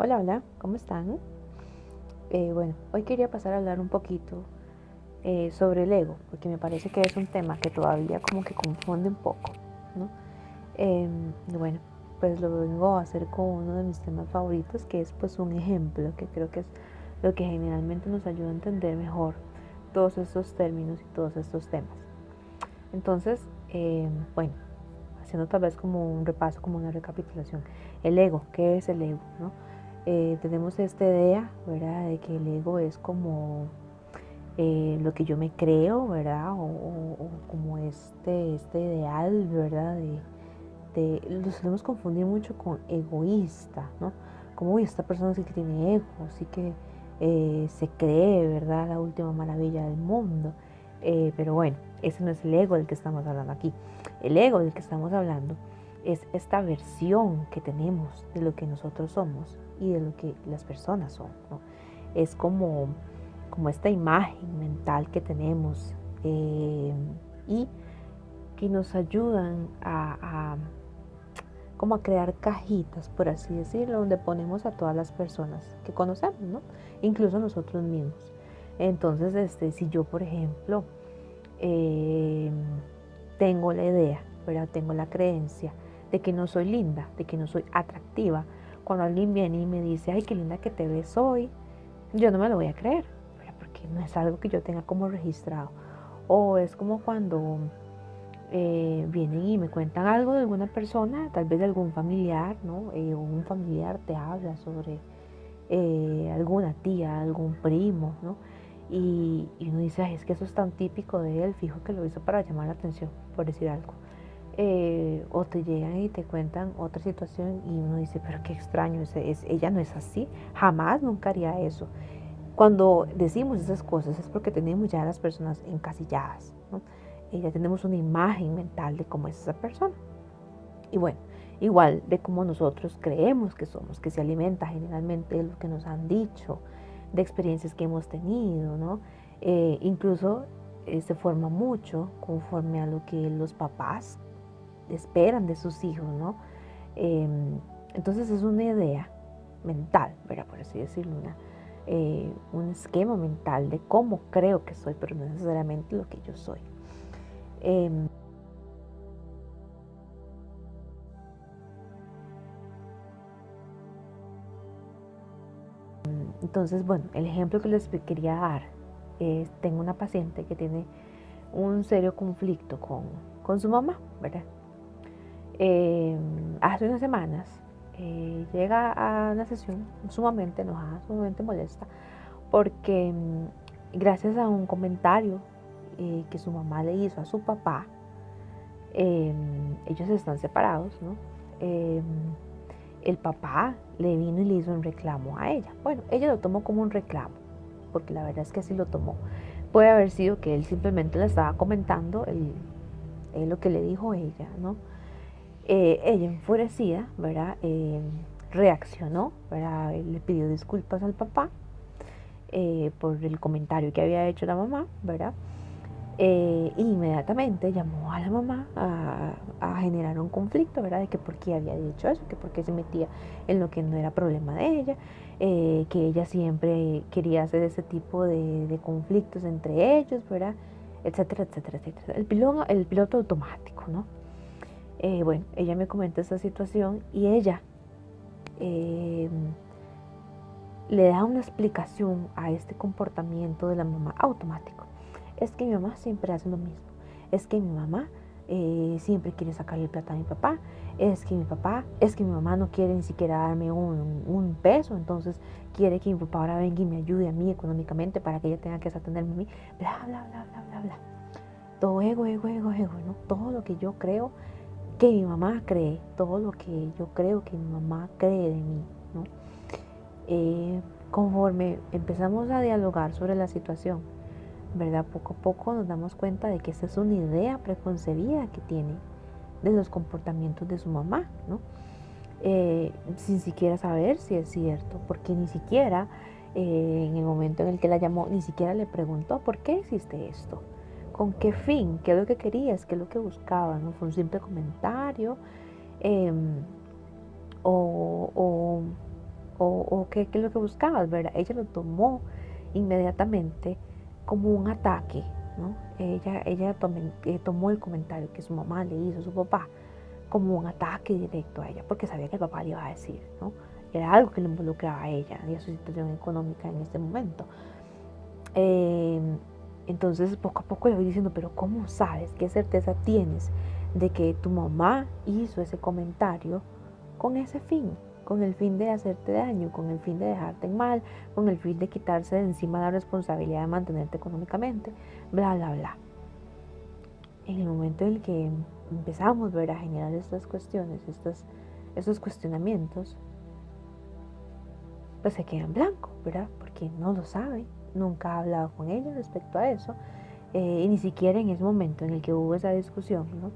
Hola, hola, ¿cómo están? Bueno, hoy quería pasar a hablar un poquito sobre el ego, porque me parece que es un tema que todavía como que confunde un poco, ¿no? Y bueno, pues lo vengo a hacer con uno de mis temas favoritos, que es pues un ejemplo, que creo que es lo que generalmente nos ayuda a entender mejor todos estos términos y todos estos temas. Entonces, bueno, haciendo tal vez como un repaso, como una recapitulación. El ego, ¿qué es el ego? ¿No? Tenemos esta idea, ¿verdad? De que el ego es como lo que yo me creo, ¿verdad? O como este ideal, ¿verdad? Lo solemos confundir mucho con egoísta, ¿no? Como, uy, esta persona sí que tiene ego, sí que se cree, ¿verdad? La última maravilla del mundo. Pero bueno, ese no es el ego del que estamos hablando aquí. El ego del que estamos hablando es esta versión que tenemos de lo que nosotros somos y de lo que las personas son, ¿no? Es como esta imagen mental que tenemos y que nos ayudan como a crear cajitas, por así decirlo, donde ponemos a todas las personas que conocemos, ¿no? Incluso nosotros mismos. Entonces, si yo, por ejemplo, eh, tengo la idea, ¿verdad? Tengo la creencia de que no soy linda, de que no soy atractiva, cuando alguien viene y me dice, ay, qué linda que te ves hoy, yo no me lo voy a creer, ¿verdad? Porque no es algo que yo tenga como registrado. O es como cuando vienen y me cuentan algo de alguna persona, tal vez de algún familiar, ¿no? Un familiar te habla sobre alguna tía, algún primo, ¿no? Y uno dice, ay, es que eso es tan típico de él, fijo que lo hizo para llamar la atención, por decir algo. O te llegan y te cuentan otra situación y uno dice, pero qué extraño, ella no es así, jamás, nunca haría eso. Cuando decimos esas cosas es porque tenemos ya a las personas encasilladas, ¿no? Ya tenemos una imagen mental de cómo es esa persona. Y bueno, igual de cómo nosotros creemos que somos, que se alimenta generalmente de lo que nos han dicho, de experiencias que hemos tenido, ¿no? Incluso se forma mucho conforme a lo que los papás esperan de sus hijos, ¿no? Eh, entonces es una idea mental, ¿verdad? Por así decirlo, un esquema mental de cómo creo que soy, pero no necesariamente lo que yo soy. Eh, entonces, bueno, el ejemplo que les quería dar es, tengo una paciente que tiene un serio conflicto con su mamá, ¿verdad? Hace unas semanas llega a la sesión sumamente enojada, sumamente molesta, porque gracias a un comentario que su mamá le hizo a su papá, ellos están separados, ¿no? Eh, el papá le vino y le hizo un reclamo a ella. Bueno, ella lo tomó como un reclamo, porque la verdad es que así lo tomó. Puede haber sido que él simplemente le estaba comentando lo que le dijo ella, ¿no? Ella enfurecida, ¿verdad? Reaccionó, ¿verdad? Le pidió disculpas al papá por el comentario que había hecho la mamá, ¿verdad? Inmediatamente llamó a la mamá a generar un conflicto, ¿verdad? De que por qué había dicho eso, que por qué se metía en lo que no era problema de ella, que ella siempre quería hacer ese tipo de conflictos entre ellos, ¿verdad? Etcétera, etcétera, etcétera. El piloto automático, ¿no? Bueno, ella me comenta esta situación y ella eh, le da una explicación a este comportamiento de la mamá automático. Es que mi mamá siempre hace lo mismo. Es que mi mamá siempre quiere sacarle plata a mi papá. Es que mi mamá no quiere ni siquiera darme un peso, entonces quiere que mi papá ahora venga y me ayude a mí económicamente para que ella tenga que desatenderme a mí. Bla, bla, bla, bla, bla, bla. Todo ego, ego, ego, ego, ¿no? Todo lo que yo creo que mi mamá cree, todo lo que yo creo que mi mamá cree de mí, ¿no? Eh, Conforme empezamos a dialogar sobre la situación, ¿verdad? Poco a poco nos damos cuenta de que esa es una idea preconcebida que tiene de los comportamientos de su mamá, ¿no? Sin siquiera saber si es cierto, porque ni siquiera en el momento en el que la llamó, ni siquiera le preguntó por qué hiciste esto, con qué fin, qué es lo que querías, qué es lo que buscabas, ¿no? Fue un simple comentario eh, o, o o qué es lo que buscabas, ¿verdad? Ella lo tomó inmediatamente como un ataque, ¿no? Ella tomó el comentario que su mamá le hizo a su papá como un ataque directo a ella, porque sabía que el papá le iba a decir, ¿no? Era algo que le involucraba a ella y a su situación económica en este momento. Eh, entonces, poco a poco le voy diciendo, pero ¿cómo sabes? ¿Qué certeza tienes de que tu mamá hizo ese comentario con ese fin? Con el fin de hacerte daño, con el fin de dejarte en mal, con el fin de quitarse de encima la responsabilidad de mantenerte económicamente, bla, bla, bla. En el momento en el que empezamos, ¿verdad?, a generar estas cuestiones, estos cuestionamientos, pues se queda en blanco, ¿verdad? Porque no lo sabe, nunca ha hablado con ella respecto a eso, y ni siquiera en ese momento en el que hubo esa discusión, ¿no?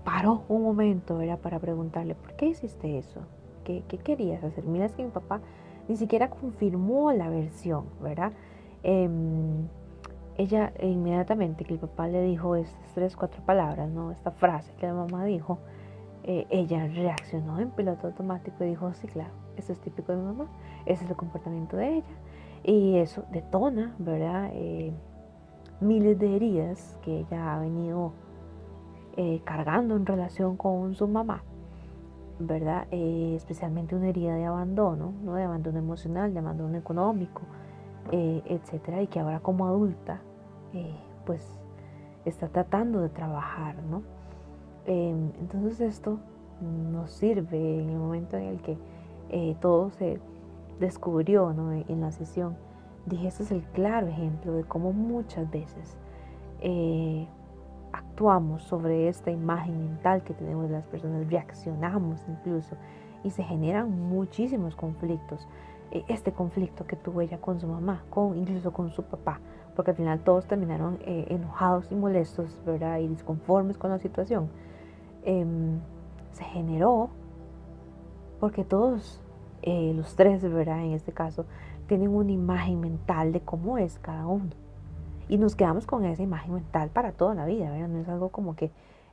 Paró un momento, ¿verdad?, para preguntarle, ¿por qué hiciste eso? ¿Qué querías hacer? Mira, es que mi papá ni siquiera confirmó la versión, ¿verdad? Ella inmediatamente que el papá le dijo estas 3, 4 palabras, ¿no? Esta frase que la mamá dijo, ella reaccionó en piloto automático y dijo, sí, claro, eso es típico de mi mamá, ese es el comportamiento de ella. Y eso detona, ¿verdad? Miles de heridas que ella ha venido cargando en relación con su mamá, ¿verdad? Especialmente una herida de abandono, ¿no? De abandono emocional, de abandono económico, etcétera, y que ahora como adulta, pues está tratando de trabajar, ¿no? Entonces esto nos sirve en el momento en el que todo se descubrió, ¿no?, en la sesión. Dije, este es el claro ejemplo de cómo muchas veces actuamos sobre esta imagen mental que tenemos de las personas, reaccionamos incluso, y se generan muchísimos conflictos. Este conflicto que tuvo ella con su mamá, incluso con su papá, porque al final todos terminaron enojados y molestos, ¿verdad?, y disconformes con la situación. Se generó porque todos los tres, ¿verdad?, en este caso, tienen una imagen mental de cómo es cada uno. Y nos quedamos con esa imagen mental para toda la vida, ¿verdad? No es algo como que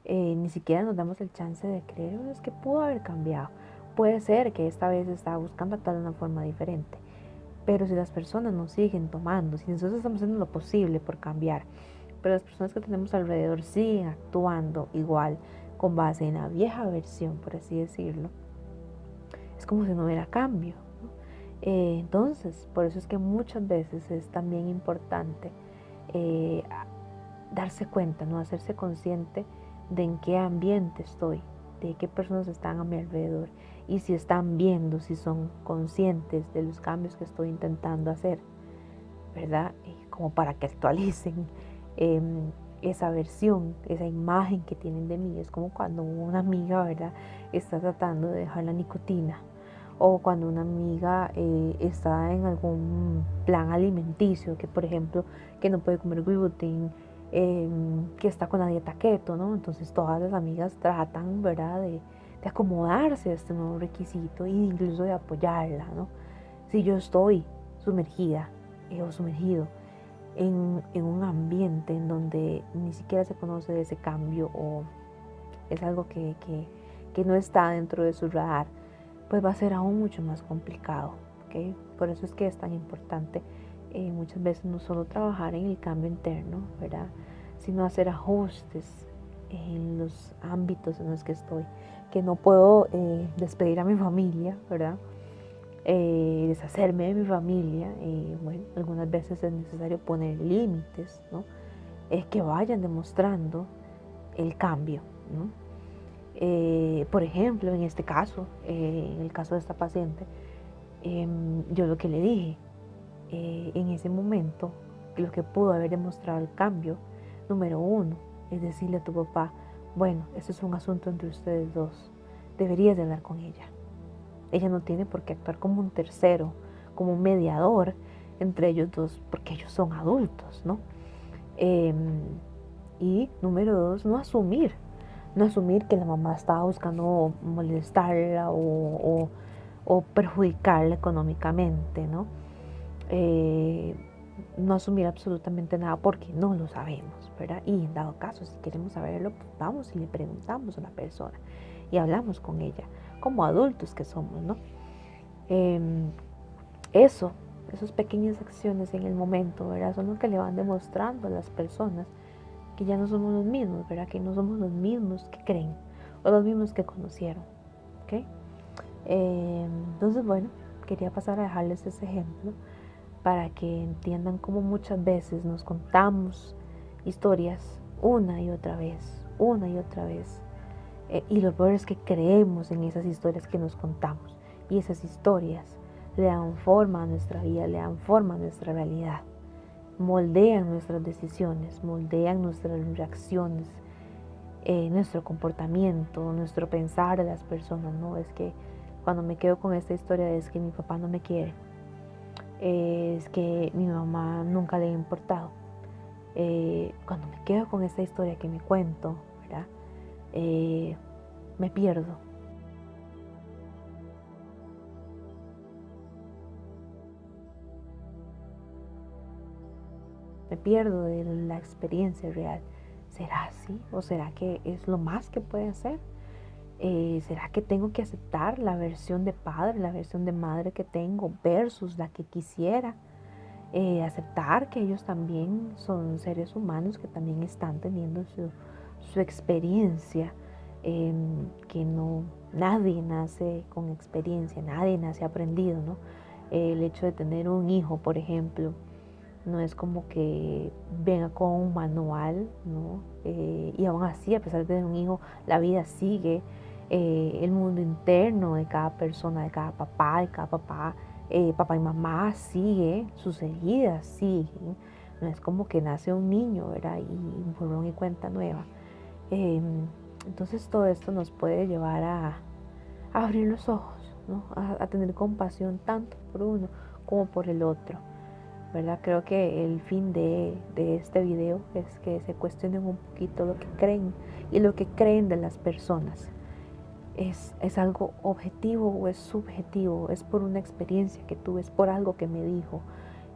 ni siquiera nos damos el chance de creer, es que pudo haber cambiado. Puede ser que esta vez estaba buscando actuar de una forma diferente. Pero si las personas nos siguen tomando, si nosotros estamos haciendo lo posible por cambiar, pero las personas que tenemos alrededor siguen actuando igual, con base en la vieja versión, por así decirlo, es como si no hubiera cambio, ¿no? Entonces, por eso es que muchas veces es también importante darse cuenta, ¿no?, hacerse consciente de en qué ambiente estoy, de qué personas están a mi alrededor y si están viendo, si son conscientes de los cambios que estoy intentando hacer, ¿verdad? Como para que actualicen esa versión, esa imagen que tienen de mí. Es como cuando una amiga, ¿verdad?, está tratando de dejar la nicotina, o cuando una amiga está en algún plan alimenticio, que por ejemplo, que no puede comer gluten, que está con la dieta keto, ¿no? Entonces todas las amigas tratan, ¿verdad?, de acomodarse a este nuevo requisito e incluso de apoyarla, ¿no? Si yo estoy sumergida o sumergido en un ambiente en donde ni siquiera se conoce de ese cambio o es algo que no está dentro de su radar, pues va a ser aún mucho más complicado, ¿ok? Por eso es que es tan importante muchas veces no solo trabajar en el cambio interno, ¿verdad?, sino hacer ajustes en los ámbitos en los que estoy, que no puedo despedir a mi familia, ¿verdad?, deshacerme de mi familia. Bueno, algunas veces es necesario poner límites, ¿no?, que vayan demostrando el cambio, ¿no? Por ejemplo, en este caso, en el caso de esta paciente, yo lo que le dije en ese momento, lo que pudo haber demostrado el cambio, número uno, es decirle a tu papá, bueno, esto es un asunto entre ustedes dos, deberías de hablar con ella. Ella no tiene por qué actuar como un tercero, como un mediador entre ellos dos, porque ellos son adultos, ¿no? Y número dos, no asumir que la mamá estaba buscando molestarla o perjudicarla económicamente, ¿no? No asumir absolutamente nada porque no lo sabemos, ¿verdad? Y en dado caso, si queremos saberlo, pues vamos y le preguntamos a la persona. y hablamos con ella, como adultos que somos, ¿no? Eh, esas pequeñas acciones en el momento, ¿verdad? Son lo que le van demostrando a las personas que ya no somos los mismos, ¿verdad? Que no somos los mismos que creen o los mismos que conocieron, ¿ok? Entonces, bueno, quería pasar a dejarles ese ejemplo para que entiendan cómo muchas veces nos contamos historias una y otra vez. Y lo peor es que creemos en esas historias que nos contamos. Y esas historias le dan forma a nuestra vida, le dan forma a nuestra realidad. Moldean nuestras decisiones, moldean nuestras reacciones, nuestro comportamiento, nuestro pensar de las personas. No es que cuando me quedo con esta historia es que mi papá no me quiere, es que mi mamá nunca le ha importado. Cuando me quedo con esta historia que me cuento, ¿verdad? Me pierdo. Me pierdo de la experiencia real. ¿Será así? ¿O será que es lo más que puede hacer? ¿Será que tengo que aceptar la versión de padre, la versión de madre que tengo versus la que quisiera? Aceptar que ellos también son seres humanos que también están teniendo su experiencia, que no, nadie nace con experiencia, nadie nace aprendido, ¿no? El hecho de tener un hijo, por ejemplo, no es como que venga con un manual, ¿no? Y aún así, a pesar de tener un hijo, la vida sigue. El mundo interno de cada persona, de cada papá, papá y mamá sigue, sus heridas siguen. No es como que nace un niño, ¿verdad? Y borrón y cuenta nueva. Eh, entonces todo esto nos puede llevar a abrir los ojos, ¿no? A tener compasión tanto por uno como por el otro. ¿Verdad? Creo que el fin de este video es que se cuestionen un poquito lo que creen y lo que creen de las personas. ¿Es algo objetivo o es subjetivo? ¿Es por una experiencia que tuve? ¿Es por algo que me dijo?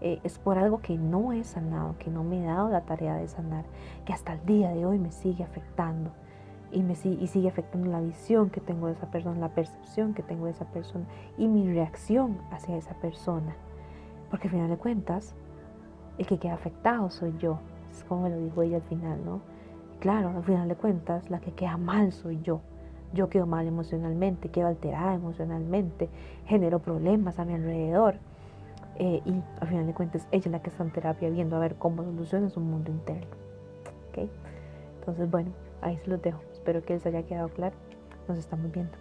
¿Es por algo que no he sanado, que no me he dado la tarea de sanar, que hasta el día de hoy me sigue afectando? Y sigue afectando la visión que tengo de esa persona, la percepción que tengo de esa persona y mi reacción hacia esa persona. Porque al final de cuentas, el que queda afectado soy yo. Es como me lo dijo ella al final, ¿no? Claro, al final de cuentas, la que queda mal soy yo. Yo quedo mal emocionalmente, quedo alterada emocionalmente, genero problemas a mi alrededor. Y al final de cuentas, ella es la que está en terapia viendo a ver cómo soluciona su mundo interno. ¿Ok? Entonces, bueno, ahí se los dejo. Espero que les haya quedado claro. Nos estamos viendo.